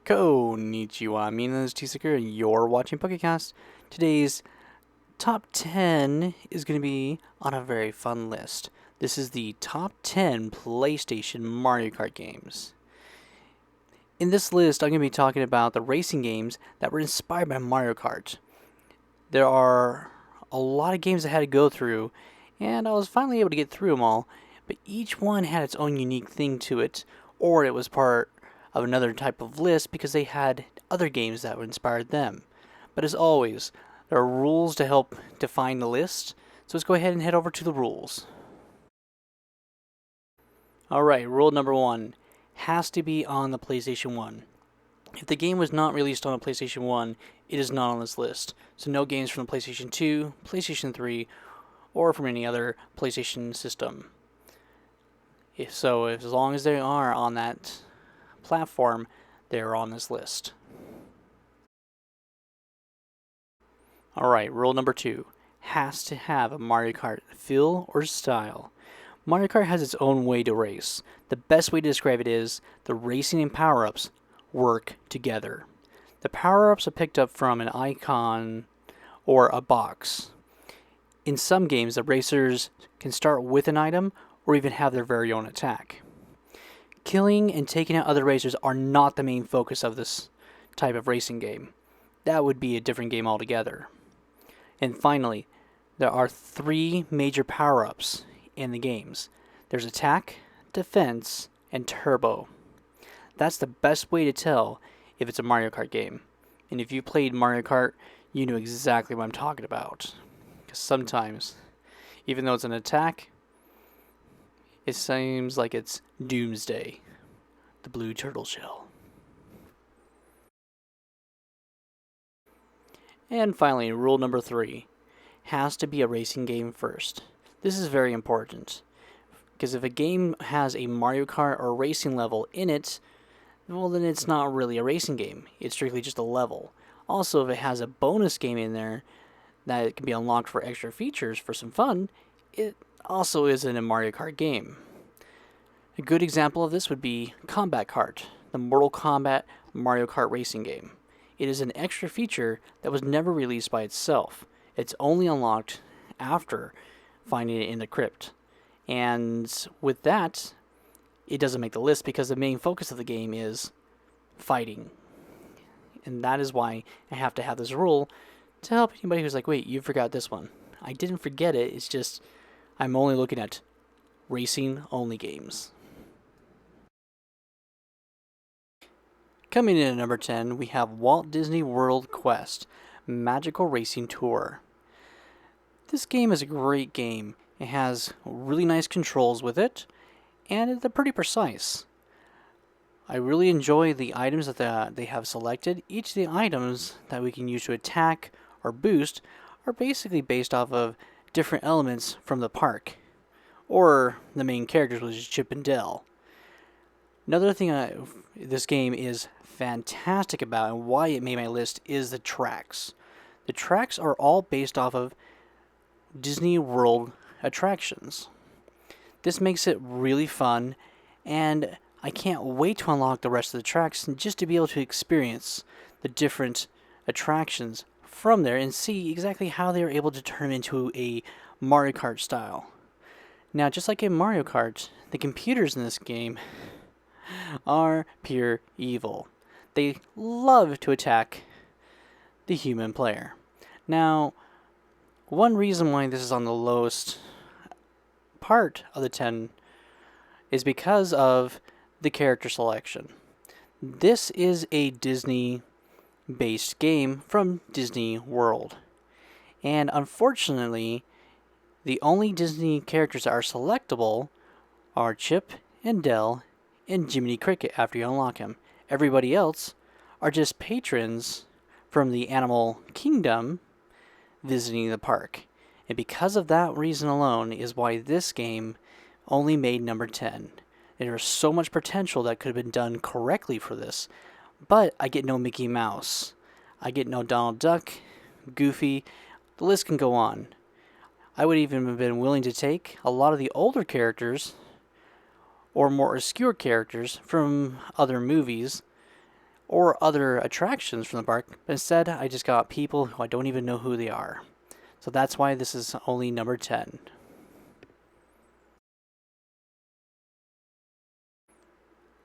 Konnichiwa, Mina is Tisaka, and you're watching PokeCast. Today's top 10 is going to be on a very fun list. This is the top 10 PlayStation Mario Kart games. In this list, I'm going to be talking about the racing games that were inspired by Mario Kart. There are a lot of games I had to go through, and I was finally able to get through them all, but each one had its own unique thing to it, or it was part of another type of list because they had other games that inspired them. But as always, there are rules to help define the list, so let's go ahead and head over to the rules. Alright, rule number 1 has to be on the PlayStation 1. If the game was not released on a PlayStation 1, it is not on this list. So no games from the PlayStation 2, PlayStation 3, or from any other PlayStation system. As long as they are on that platform, they're on this list. Alright, rule number 2 has to have a Mario Kart feel or style. Mario Kart has its own way to race. The best way to describe it is the racing and power-ups work together. The power-ups are picked up from an icon or a box. In some games, the racers can start with an item or even have their very own attack. Killing and taking out other racers are not the main focus of this type of racing game. That would be a different game altogether. And finally, there are 3 major power-ups in the games. There's attack, defense, and turbo. That's the best way to tell if it's a Mario Kart game. And if you played Mario Kart, you know exactly what I'm talking about. Because sometimes, even though it's an attack, it seems like it's Doomsday, the blue turtle shell. And finally, rule number 3 has to be a racing game first. This is very important, because if a game has a Mario Kart or racing level in it, well, then it's not really a racing game. It's strictly just a level. Also, if it has a bonus game in there that can be unlocked for extra features for some fun, it also isn't a Mario Kart game. A good example of this would be Combat Kart, the Mortal Kombat Mario Kart racing game. It is an extra feature that was never released by itself. It's only unlocked after finding it in the crypt. And with that, it doesn't make the list because the main focus of the game is fighting. And that is why I have to have this rule to help anybody who's like, wait, you forgot this one. I didn't forget it, it's just I'm only looking at racing only games. Coming in at number 10, we have Walt Disney World Quest Magical Racing Tour. This game is a great game. It has really nice controls with it, and they're pretty precise. I really enjoy the items that they have selected. Each of the items that we can use to attack or boost are basically based off of different elements from the park, or the main characters, which is Chip and Dale. Another thing this game is fantastic about and why it made my list is the tracks. The tracks are all based off of Disney World attractions. This makes it really fun, and I can't wait to unlock the rest of the tracks and just to be able to experience the different attractions from there and see exactly how they are able to turn into a Mario Kart style. Now, just like in Mario Kart, the computers in this game are pure evil. They love to attack the human player. Now, one reason why this is on the lowest part of the 10 is because of the character selection. This is a Disney-based game from Disney World. And unfortunately, the only Disney characters that are selectable are Chip and Dale and Jiminy Cricket after you unlock him. Everybody else are just patrons from the Animal Kingdom visiting the park. And because of that reason alone is why this game only made number 10. There's so much potential that could have been done correctly for this. But I get no Mickey Mouse. I get no Donald Duck, Goofy. The list can go on. I would even have been willing to take a lot of the older characters or more obscure characters from other movies or other attractions from the park, but instead I just got people who I don't even know who they are. So that's why this is only number 10.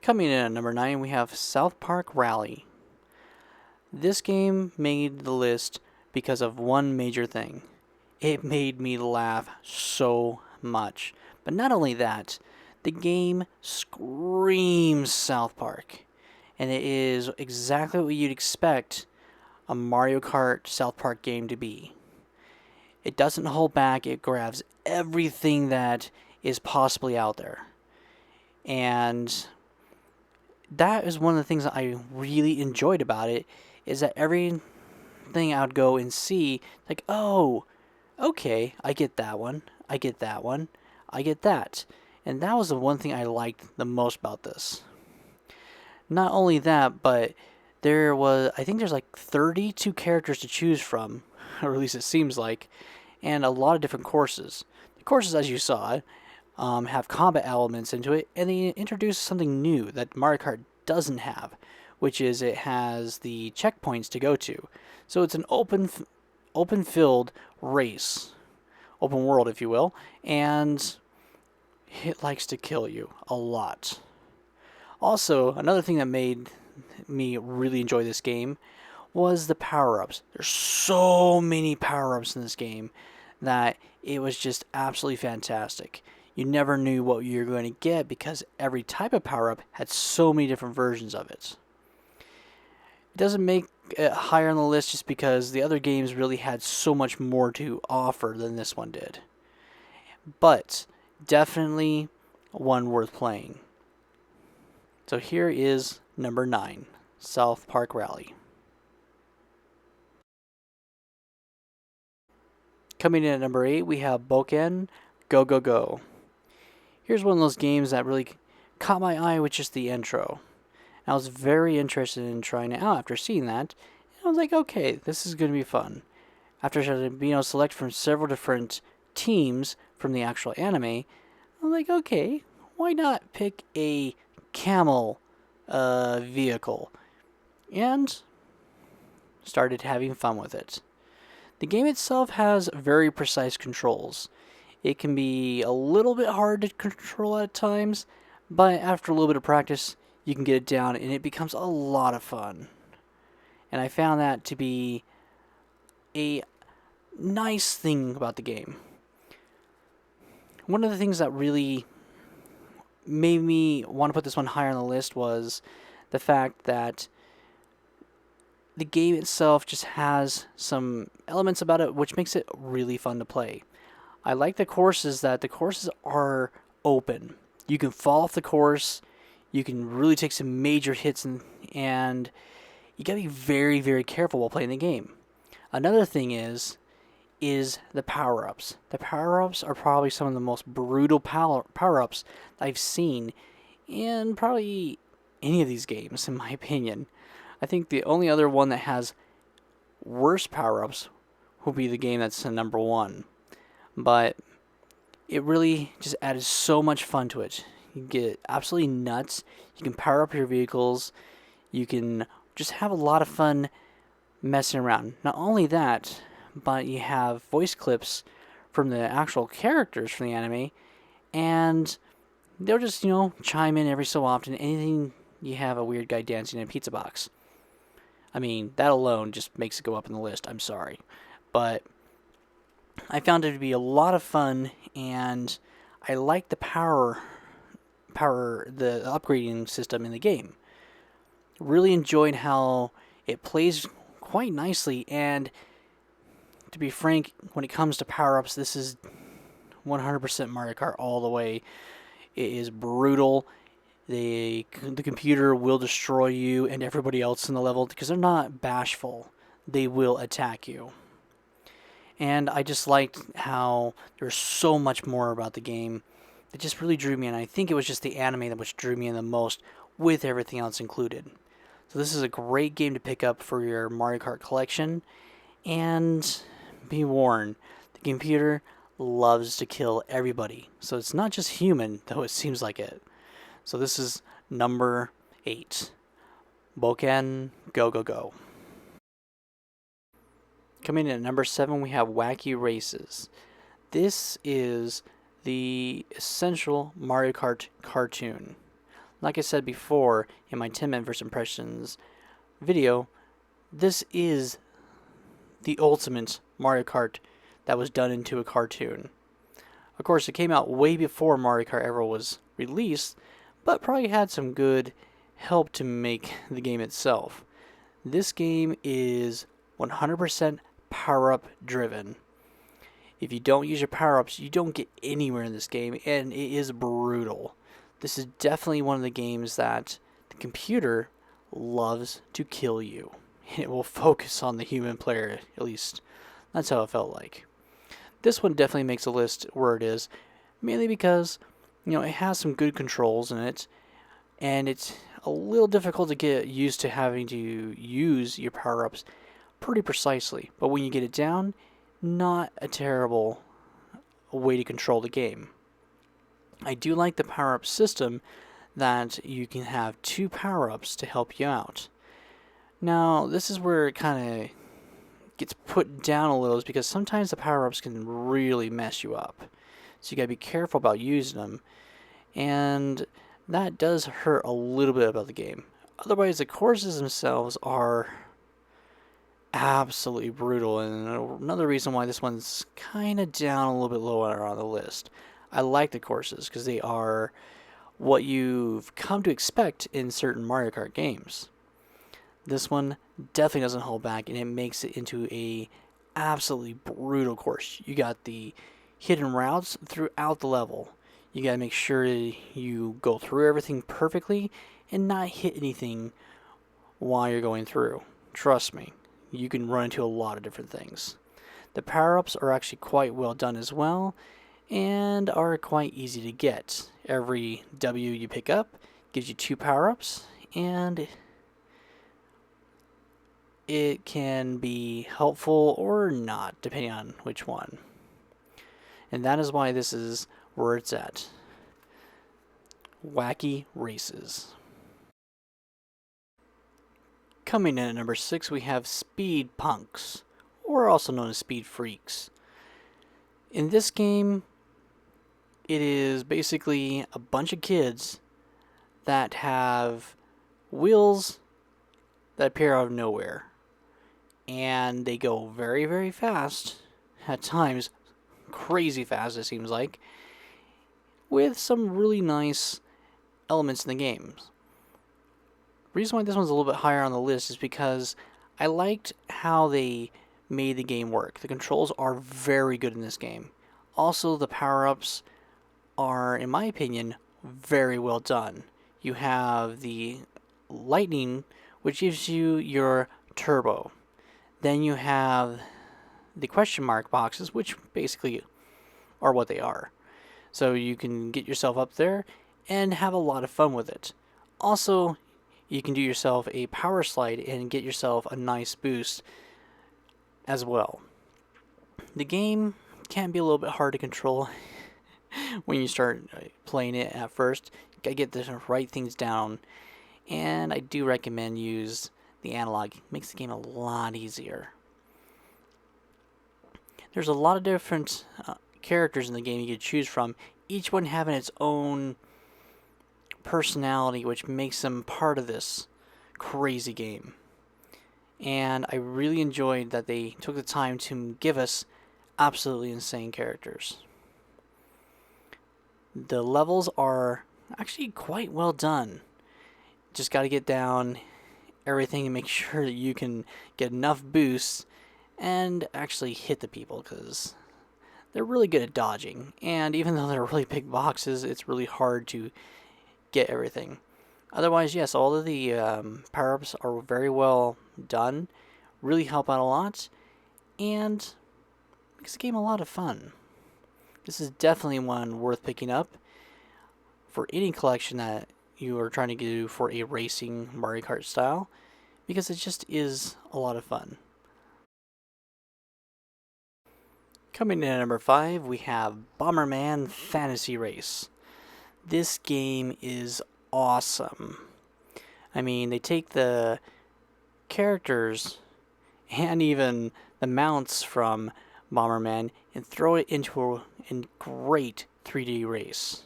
Coming in at number 9, we have South Park Rally. This game made the list because of one major thing. It made me laugh so much. But not only that, the game screams South Park. And it is exactly what you'd expect a Mario Kart South Park game to be. It doesn't hold back, it grabs everything that is possibly out there. And that is one of the things that I really enjoyed about it, is that everything I would go and see, like, oh, okay, I get that one, I get that one, I get that. And that was the one thing I liked the most about this. Not only that, but I think there's like 32 characters to choose from, or at least it seems like, and a lot of different courses. The courses, as you saw, have combat elements into it, and they introduce something new that Mario Kart doesn't have, which is it has the checkpoints to go to. So it's an open field race, open world, if you will, and it likes to kill you a lot. Also, another thing that made me really enjoy this game was the power-ups. There's so many power-ups in this game that it was just absolutely fantastic. You never knew what you were going to get because every type of power-up had so many different versions of it. It doesn't make it higher on the list just because the other games really had so much more to offer than this one did. But definitely one worth playing. So here is number 9, South Park Rally. Coming in at number 8, we have Boken Go Go Go. Here's one of those games that really caught my eye with just the intro. I was very interested in trying it out after seeing that. And I was like, okay, this is going to be fun. After being able to select from several different teams from the actual anime, I'm like, okay, why not pick a camel vehicle? And started having fun with it. The game itself has very precise controls. It can be a little bit hard to control at times, but after a little bit of practice, you can get it down and it becomes a lot of fun. And I found that to be a nice thing about the game. One of the things that really made me want to put this one higher on the list was the fact that the game itself just has some elements about it which makes it really fun to play. I like the courses are open. You can fall off the course, you can really take some major hits, and you gotta be very, very careful while playing the game. Another thing is the power-ups. The power-ups are probably some of the most brutal power-ups I've seen in probably any of these games, in my opinion. I think the only other one that has worse power-ups will be the game that's number 1. But it really just added so much fun to it. You get absolutely nuts. You can power up your vehicles. You can just have a lot of fun messing around. Not only that, but you have voice clips from the actual characters from the anime, and they'll just, chime in every so often. Anything you have a weird guy dancing in a pizza box. I mean, that alone just makes it go up in the list. I'm sorry. But I found it to be a lot of fun, and I like the the upgrading system in the game. Really enjoyed how it plays quite nicely, and to be frank, when it comes to power-ups, this is 100% Mario Kart all the way. It is brutal. The computer will destroy you and everybody else in the level because they're not bashful. They will attack you. And I just liked how there's so much more about the game that just really drew me in. I think it was just the anime that which drew me in the most with everything else included. So this is a great game to pick up for your Mario Kart collection. And be warned, the computer loves to kill everybody. So it's not just human, though it seems like it. So this is number 8. Boken, go, go, go. Coming in at number 7, we have Wacky Races. This is the essential Mario Kart cartoon. Like I said before in my 10-minute first impressions video, this is the ultimate Mario Kart that was done into a cartoon. Of course, it came out way before Mario Kart ever was released, but probably had some good help to make the game itself. This game is 100% power-up driven. If you don't use your power-ups, you don't get anywhere in this game, and it is brutal. This is definitely one of the games that the computer loves to kill you. It will focus on the human player, at least. That's how it felt like. This one definitely makes a list where it is, mainly because, it has some good controls in it, and it's a little difficult to get used to having to use your power-ups pretty precisely. But when you get it down, not a terrible way to control the game. I do like the power-up system that you can have 2 power-ups to help you out. Now, this is where it kind of gets put down a little, is because sometimes the power-ups can really mess you up. So you gotta be careful about using them, and that does hurt a little bit about the game. Otherwise, the courses themselves are absolutely brutal, and another reason why this one's kind of down a little bit lower on the list. I like the courses because they are what you've come to expect in certain Mario Kart games. This one definitely doesn't hold back, and it makes it into a absolutely brutal course. You got the hidden routes throughout the level. You gotta make sure you go through everything perfectly and not hit anything while you're going through. Trust me, you can run into a lot of different things. The power-ups are actually quite well done as well, and are quite easy to get. Every W you pick up gives you 2 power-ups, and it can be helpful or not, depending on which one. And that is why this is where it's at. Wacky Races. Coming in at number 6, we have Speed Punks, or also known as Speed Freaks. In this game, it is basically a bunch of kids that have wheels that appear out of nowhere. And they go very, very fast, at times crazy fast it seems like, with some really nice elements in the game. The reason why this one's a little bit higher on the list is because I liked how they made the game work. The controls are very good in this game. Also, the power-ups are, in my opinion, very well done. You have the lightning, which gives you your turbo. Then you have the question mark boxes, which basically are what they are. So you can get yourself up there and have a lot of fun with it. Also, you can do yourself a power slide and get yourself a nice boost as well. The game can be a little bit hard to control when you start playing it at first. You gotta get the right things down, and I do recommend use the analog. It makes the game a lot easier. There's a lot of different characters in the game you could choose from, each one having its own personality, which makes them part of this crazy game. And I really enjoyed that they took the time to give us absolutely insane characters. The levels are actually quite well done. Just got to get down everything and make sure that you can get enough boosts and actually hit the people, because they're really good at dodging. And even though they're really big boxes, it's really hard to get everything. Otherwise, yes, all of the power-ups are very well done, really help out a lot, and makes the game a lot of fun. This is definitely one worth picking up for any collection that you are trying to do for a racing Mario Kart style, because it just is a lot of fun. Coming in at number 5, we have Bomberman Fantasy Race. This game is awesome. I mean, they take the characters and even the mounts from Bomberman and throw it into a great 3D race.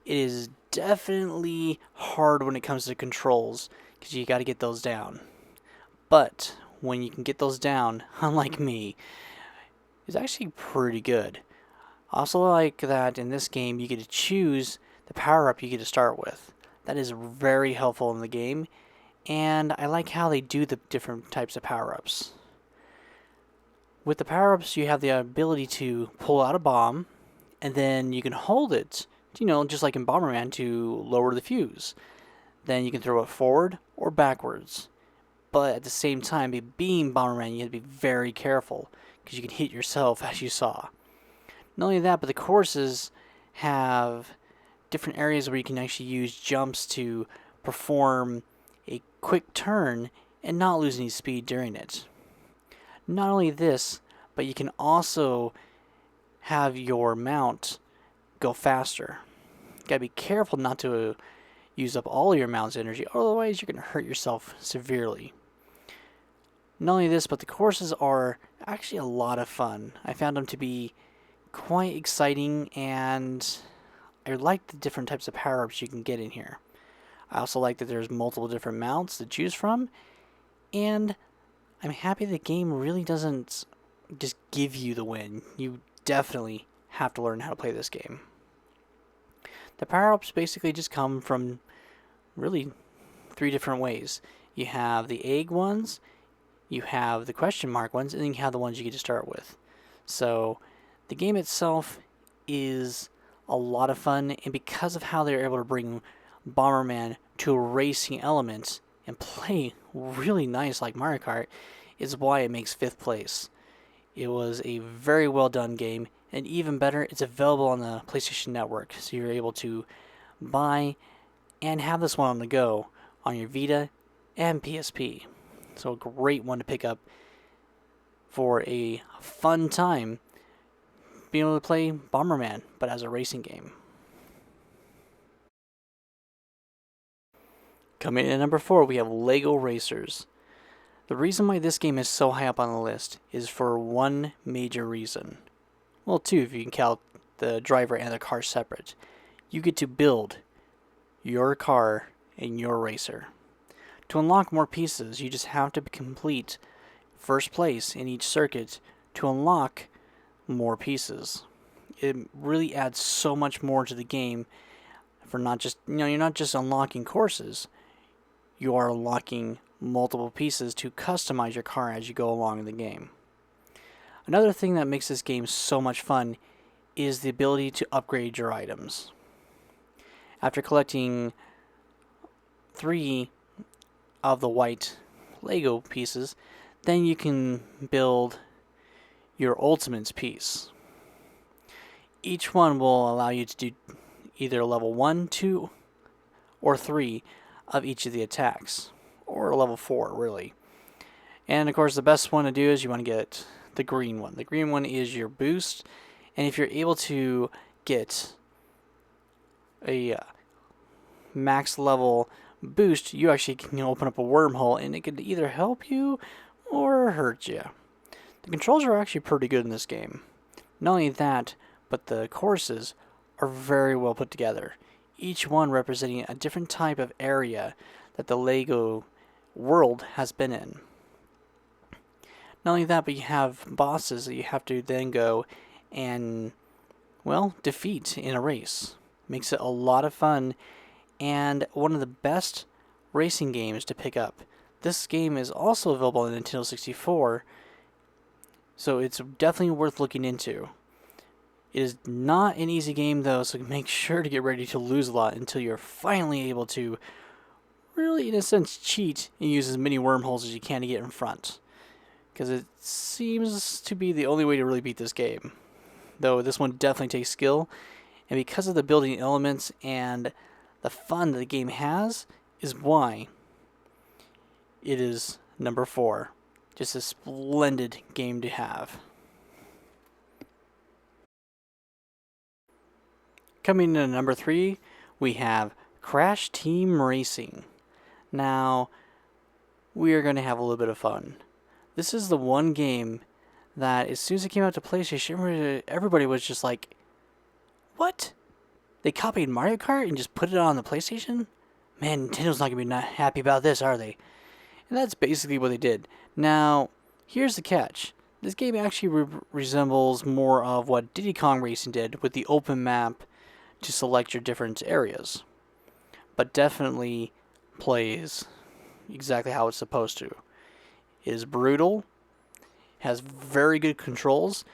It is definitely hard when it comes to controls because you got to get those down. But when you can get those down, unlike me, it's actually pretty good. Also like that in this game you get to choose the power up you get to start with. That is very helpful in the game, and I like how they do the different types of power ups. With the power ups, you have the ability to pull out a bomb, and then you can hold it, just like in Bomberman, to lower the fuse. Then you can throw it forward or backwards. But at the same time, being Bomberman, you have to be very careful because you can hit yourself, as you saw. Not only that, but the courses have different areas where you can actually use jumps to perform a quick turn and not lose any speed during it. Not only this, but you can also have your mount go faster. You gotta be careful not to use up all your mount's energy, otherwise you're gonna hurt yourself severely. Not only this, but the courses are actually a lot of fun. I found them to be quite exciting, and I like the different types of power-ups you can get in here. I also like that there's multiple different mounts to choose from, and I'm happy the game really doesn't just give you the win. You definitely have to learn how to play this game. The power-ups basically just come from really 3 different ways. You have the egg ones, you have the question mark ones, and then you have the ones you get to start with. So the game itself is a lot of fun, and because of how they're able to bring Bomberman to a racing element and play really nice like Mario Kart, is why it makes 5th place. It was a very well done game, and even better, it's available on the PlayStation Network, so you're able to buy and have this one on the go on your Vita and PSP. So a great one to pick up for a fun time being able to play Bomberman, but as a racing game. Coming in at number 4, we have Lego Racers. The reason why this game is so high up on the list is for one major reason. Well, 2 if you can count the driver and the car separate. You get to build your car and your racer. To unlock more pieces, you just have to complete first place in each circuit to unlock more pieces. It really adds so much more to the game for not just, you're not just unlocking courses, you are unlocking multiple pieces to customize your car as you go along in the game. Another thing that makes this game so much fun is the ability to upgrade your items. After collecting 3 of the white Lego pieces, then you can build your Ultimates piece. Each one will allow you to do either level 1, 2, or 3 of each of the attacks, or level 4 really. And of course the best one to do is you want to get the green one. The green one is your boost, and if you're able to get a max level boost, you actually can open up a wormhole, and it could either help you or hurt you. The controls are actually pretty good in this game. Not only that, but the courses are very well put together. Each one representing a different type of area that the Lego world has been in. Not only that, but you have bosses that you have to then go and, well, defeat in a race. Makes it a lot of fun, and one of the best racing games to pick up. This game is also available on Nintendo 64, so it's definitely worth looking into. It is not an easy game though, so make sure to get ready to lose a lot until you're finally able to really, in a sense, cheat and use as many wormholes as you can to get in front. Because it seems to be the only way to really beat this game. Though this one definitely takes skill, and because of the building elements and the fun that the game has, is why it is number 4. Just a splendid game to have. Coming in at number 3, we have Crash Team Racing. Now, we are going to have a little bit of fun. This is the one game that as soon as it came out to PlayStation, everybody was just like, what? They copied Mario Kart and just put it on the PlayStation? Man, Nintendo's not going to be not happy about this, are they? And that's basically what they did. Now, here's the catch. This game actually resembles more of what Diddy Kong Racing did with the open map to select your different areas. But definitely plays exactly how it's supposed to. It is brutal, has very good controls,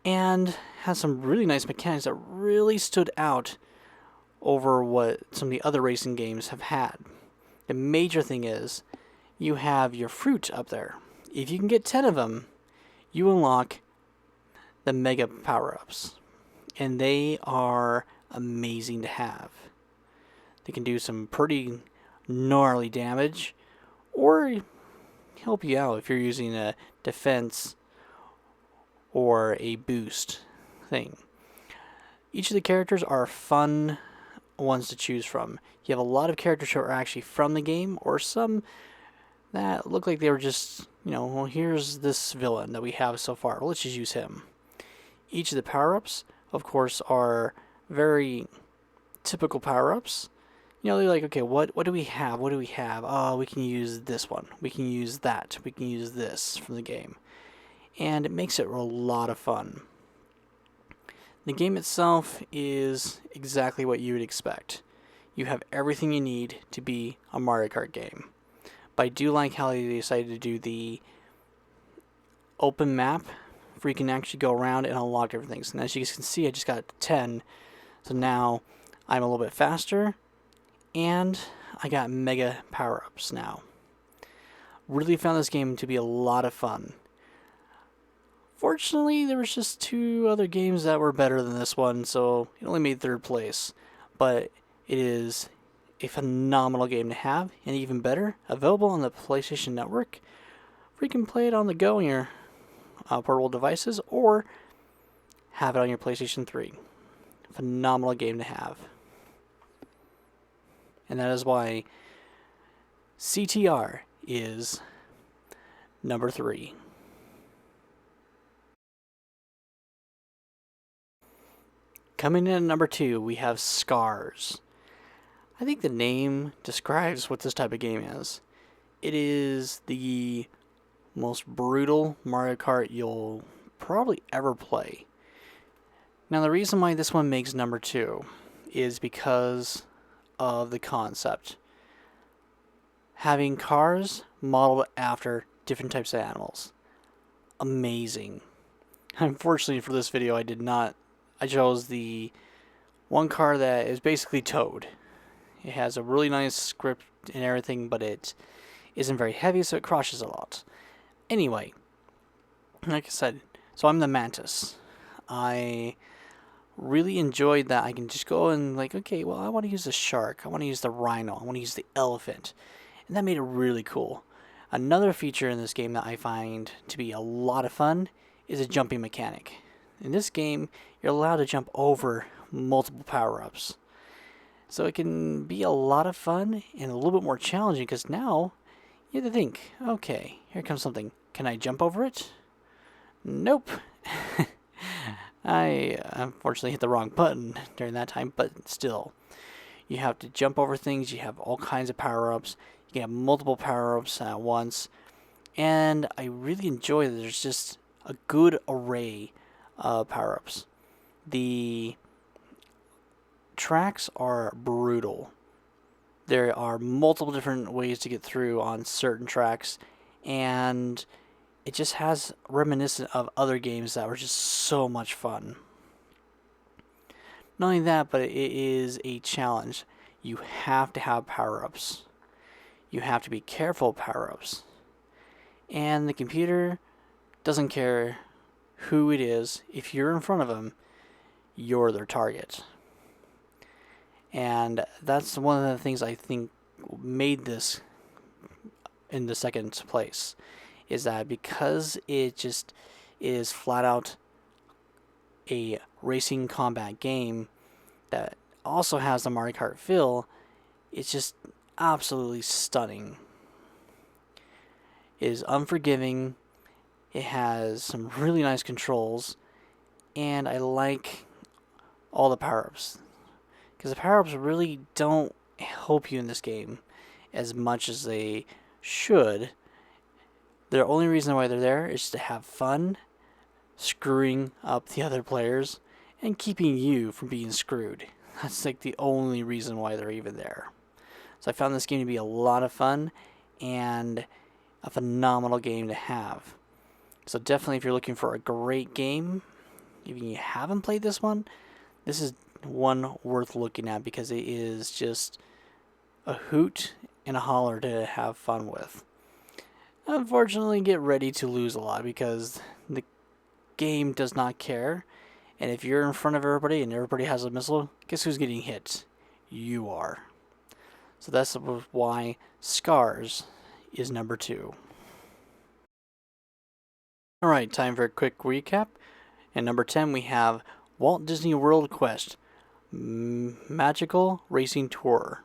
and has some really nice mechanics that really stood out over what some of the other racing games have had. The major thing is, you have your fruit up there. If you can get 10 of them, you unlock the mega power-ups. And they are amazing to have. They can do some pretty gnarly damage, or help you out if you're using a defense or a boost thing. Each of the characters are fun ones to choose from. You have a lot of characters who are actually from the game, or some that look like they were just, well, here's this villain that we have so far. Let's just use him. Each of the power-ups, of course, are very typical power-ups. They're like, okay, what do we have? What do we have? Oh, we can use this one. We can use that. We can use this from the game. And it makes it a lot of fun. The game itself is exactly what you would expect. You have everything you need to be a Mario Kart game. But I do like how they decided to do the open map where you can actually go around and unlock different things. And as you can see, I just got 10. So now I'm a little bit faster. And I got mega power-ups now. Really found this game to be a lot of fun. Fortunately, there was just 2 other games that were better than this one, so it only made 3rd place. But it is a phenomenal game to have, and even better, available on the PlayStation Network, where you can play it on the go on your portable devices, or have it on your PlayStation 3. Phenomenal game to have. And that is why CTR is number 3. Coming in at number 2, we have Scars. I think the name describes what this type of game is. It is the most brutal Mario Kart you'll probably ever play. Now, the reason why this one makes number 2 is because of the concept. Having cars modeled after different types of animals. Amazing. Unfortunately for this video, I chose the one car that is basically Toad. It has a really nice script and everything, but it isn't very heavy, so it crashes a lot. Anyway, like I said, so I'm the Mantis. I really enjoyed that I can just go and okay, well, I want to use the shark, I want to use the rhino, I want to use the elephant. And that made it really cool. Another feature in this game that I find to be a lot of fun is a jumping mechanic. In this game, you're allowed to jump over multiple power-ups. So it can be a lot of fun and a little bit more challenging because now you have to think, okay, here comes something. Can I jump over it? Nope. I unfortunately hit the wrong button during that time, but still. You have to jump over things, you have all kinds of power-ups, you can have multiple power-ups at once, and I really enjoy that there's just a good array of power-ups. The tracks are brutal. There are multiple different ways to get through on certain tracks, and it just has reminiscent of other games that were just so much fun. Not only that, but it is a challenge. You have to have power-ups. You have to be careful of power-ups. And the computer doesn't care who it is. If you're in front of them, you're their target. And that's one of the things I think made this in the 2nd place. Is that because it just is flat out a racing combat game that also has the Mario Kart feel, it's just absolutely stunning. It is unforgiving. It has some really nice controls, and I like all the power-ups. Because the power-ups really don't help you in this game as much as they should. The only reason why they're there is to have fun, screwing up the other players, and keeping you from being screwed. That's like the only reason why they're even there. So I found this game to be a lot of fun and a phenomenal game to have. So definitely if you're looking for a great game, if you haven't played this one, this is one worth looking at because it is just a hoot and a holler to have fun with. Unfortunately, get ready to lose a lot because the game does not care. And if you're in front of everybody and everybody has a missile, guess who's getting hit? You are. So that's why Scars is number 2. Alright, time for a quick recap. And number 10 we have Walt Disney World Quest Magical Racing Tour.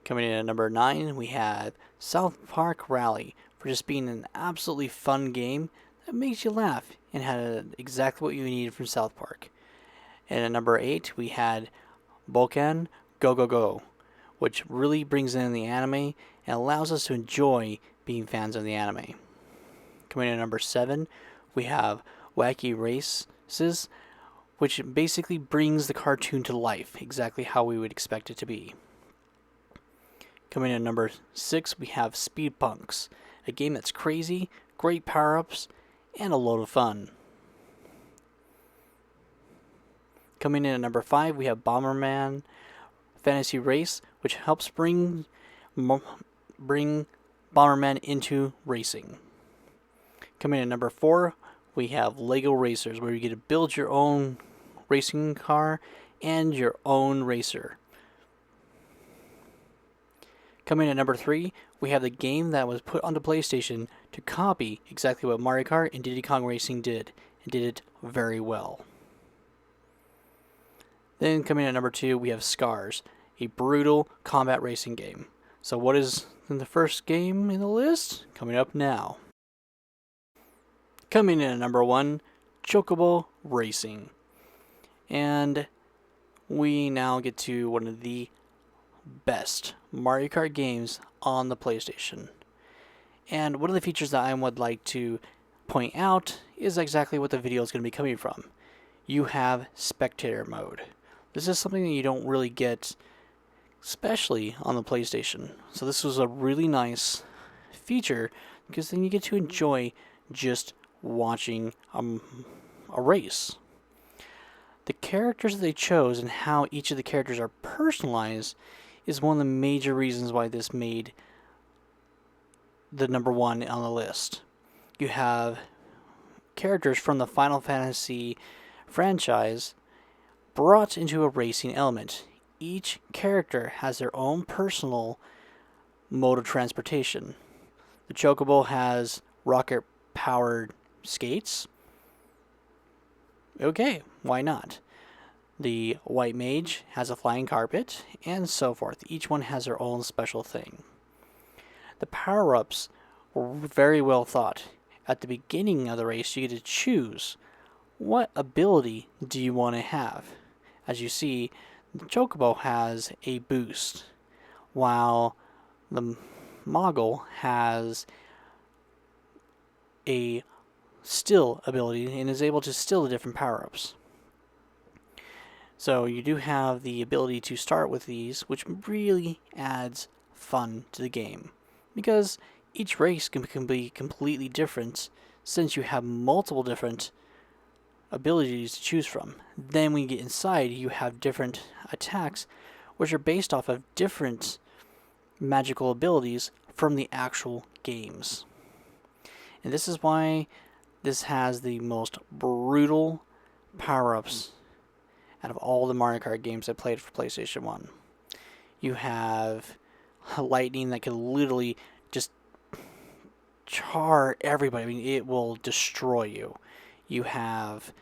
Coming in at number 9 we have South Park Rally, for just being an absolutely fun game that makes you laugh and had exactly what you needed from South Park. And at number 8 we had Bokan Go Go Go, which really brings in the anime and allows us to enjoy being fans of the anime. Coming in at number 7 we have Wacky Races, which basically brings the cartoon to life, exactly how we would expect it to be. Coming in at number 6 we have Speed Punks, a game that's crazy, great power-ups, and a load of fun. Coming in at number 5 we have Bomberman Fantasy Race, which helps bring Bomberman into racing. Coming in at number 4 we have Lego Racers, where you get to build your own racing car and your own racer. Coming in at number 3 we have the game that was put onto PlayStation to copy exactly what Mario Kart and Diddy Kong Racing did, and did it very well. Then coming in at number 2 we have Scars, a brutal combat racing game. So what is the first game in the list? Coming up now. Coming in at number 1, Chocobo Racing. And we now get to one of the best Mario Kart games on the PlayStation. And one of the features that I would like to point out is exactly what the video is going to be coming from. You have spectator mode. This is something that you don't really get, especially on the PlayStation. So this was a really nice feature because then you get to enjoy just watching a race. The characters that they chose and how each of the characters are personalized is one of the major reasons why this made the number 1 on the list. You have characters from the Final Fantasy franchise brought into a racing element. Each character has their own personal mode of transportation. The Chocobo has rocket-powered skates. Okay, why not? The White Mage has a flying carpet, and so forth. Each one has their own special thing. The power-ups were very well thought. At the beginning of the race, you get to choose what ability do you want to have. As you see, the Chocobo has a boost, while the Moggle has a still ability and is able to still the different power-ups. So you do have the ability to start with these, which really adds fun to the game, because each race can be completely different since you have multiple different abilities to choose from. Then when you get inside, you have different attacks which are based off of different magical abilities from the actual games. And this is why this has the most brutal power-ups out of all the Mario Kart games I played for PlayStation 1. You have lightning that can literally just char everybody. I mean, it will destroy you. You have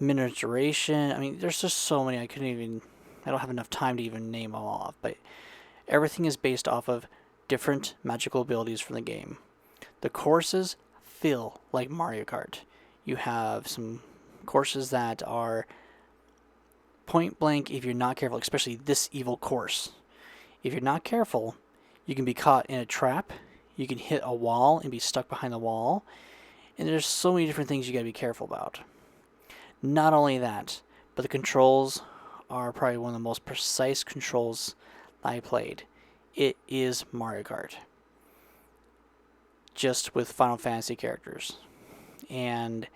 miniaturation. I mean, there's just so many I couldn't even I don't have enough time to even name them all off, but everything is based off of different magical abilities from the game. The courses feel like Mario Kart. You have some courses that are point blank if you're not careful, especially this evil course. If you're not careful, you can be caught in a trap, you can hit a wall and be stuck behind the wall, and there's so many different things you gotta be careful about. Not only that, but the controls are probably one of the most precise controls I played. It is Mario Kart, just with Final Fantasy characters. And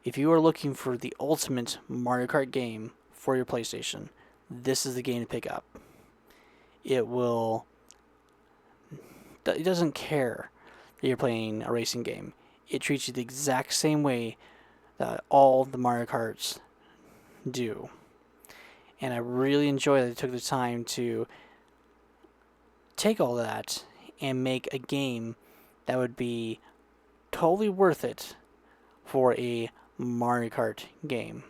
if you are looking for the ultimate Mario Kart game for your PlayStation, this is the game to pick up. It doesn't care that you're playing a racing game. It treats you the exact same way that all the Mario Karts do. And I really enjoy that they took the time to take all that and make a game that would be totally worth it for a Mario Kart game.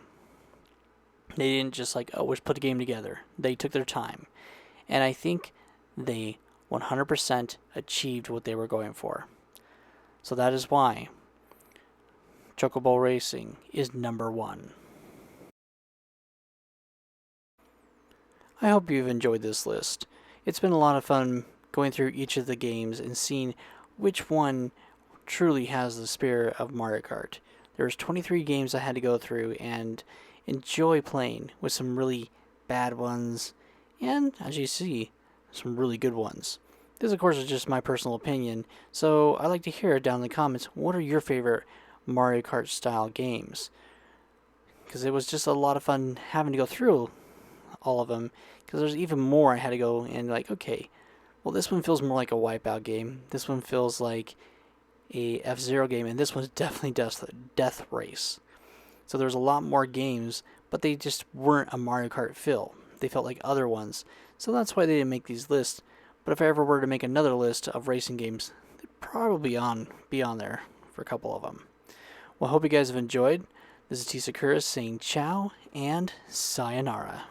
They didn't just like, oh, let's put a game together. They took their time. And I think they 100% achieved what they were going for. So that is why Chocobo Racing is number 1. I hope you've enjoyed this list. It's been a lot of fun going through each of the games and seeing which one truly has the spirit of Mario Kart. There's 23 games I had to go through and enjoy playing, with some really bad ones and, as you see, some really good ones. This, of course, is just my personal opinion, so I'd like to hear it down in the comments. What are your favorite Mario Kart style games? Because it was just a lot of fun having to go through all of them, because there's even more I had to go and like, okay, well, this one feels more like a Wipeout game, this one feels like a F-Zero game, and this one's definitely Death Race. So there's a lot more games, but they just weren't a Mario Kart feel. They felt like other ones, so that's why they didn't make these lists. But if I ever were to make another list of racing games, they'd probably be on there for a couple of them. Well, I hope you guys have enjoyed. This is T. Sakura saying ciao and sayonara.